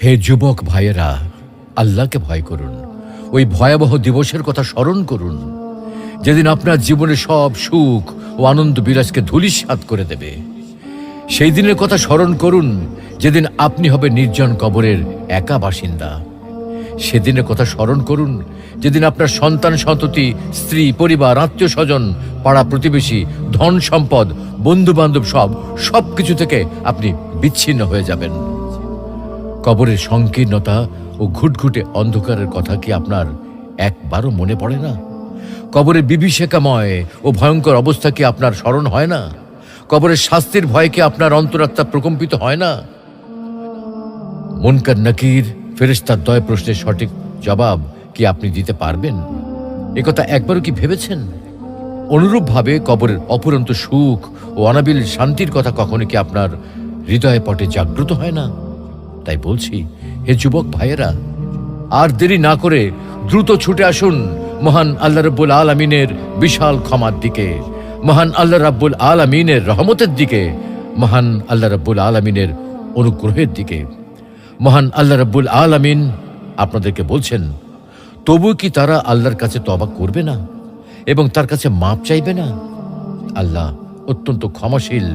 হে যুবক ভাইয়েরা, আল্লাহকে ভয় করুন। ওই ভয়াবহ দিবসের কথা স্মরণ করুন, যেদিন আপনার জীবনে সব সুখ ও আনন্দ বিলাসকে ধূলিসাৎ করে দেবে। সেই দিনের কথা স্মরণ করুন, যেদিন আপনি হবে নির্জন কবরের একা বাসিন্দা। সেদিনের কথা স্মরণ করুন, যেদিন আপনার সন্তান সন্ততি, স্ত্রী, পরিবার, আত্মীয় স্বজন, পাড়া প্রতিবেশী, ধন সম্পদ, বন্ধু বান্ধব সব কিছু থেকে আপনি বিচ্ছিন্ন হয়ে যাবেন। কবরের সংকীর্ণতা ও ঘুটঘুটে অন্ধকারের কথা কি আপনার একবারও মনে পড়ে না? কবরের বিভীষিকাময় ও ভয়ঙ্কর অবস্থা কি আপনার স্মরণ হয় না? কবরের শাস্তির ভয় কি আপনার অন্তরাত্মা প্রকম্পিত হয় না? মুনকার নাকির ফেরেশতার দয় প্রশ্নের সঠিক জবাব কি আপনি দিতে পারবেন? একথা একবারও কি ভেবেছেন? অনুরূপভাবে কবরের অপুরন্ত সুখ ও অনাবিল শান্তির কথা কখনো কি আপনার হৃদয় পটে জাগ্রত হয় না? তাই বলছি, হে যুবক ভাইয়েরা, আর দেরি না করে দ্রুত ছুটে আসুন মহান আল্লাহ রাব্বুল আলামিনের বিশাল ক্ষমার দিকে, মহান আল্লাহ রাব্বুল আলামিনের রহমতের দিকে, মহান আল্লাহ রাব্বুল আলামিনের অনুগ্রহের দিকে। মহান আল্লাহ রাব্বুল আলামিন আপনাদেরকে বলছেন, তবু কি তারা আল্লাহর কাছে তওবা করবে না এবং তার কাছে মাপ চাইবে না? আল্লাহ অত্যন্ত ক্ষমাশীল,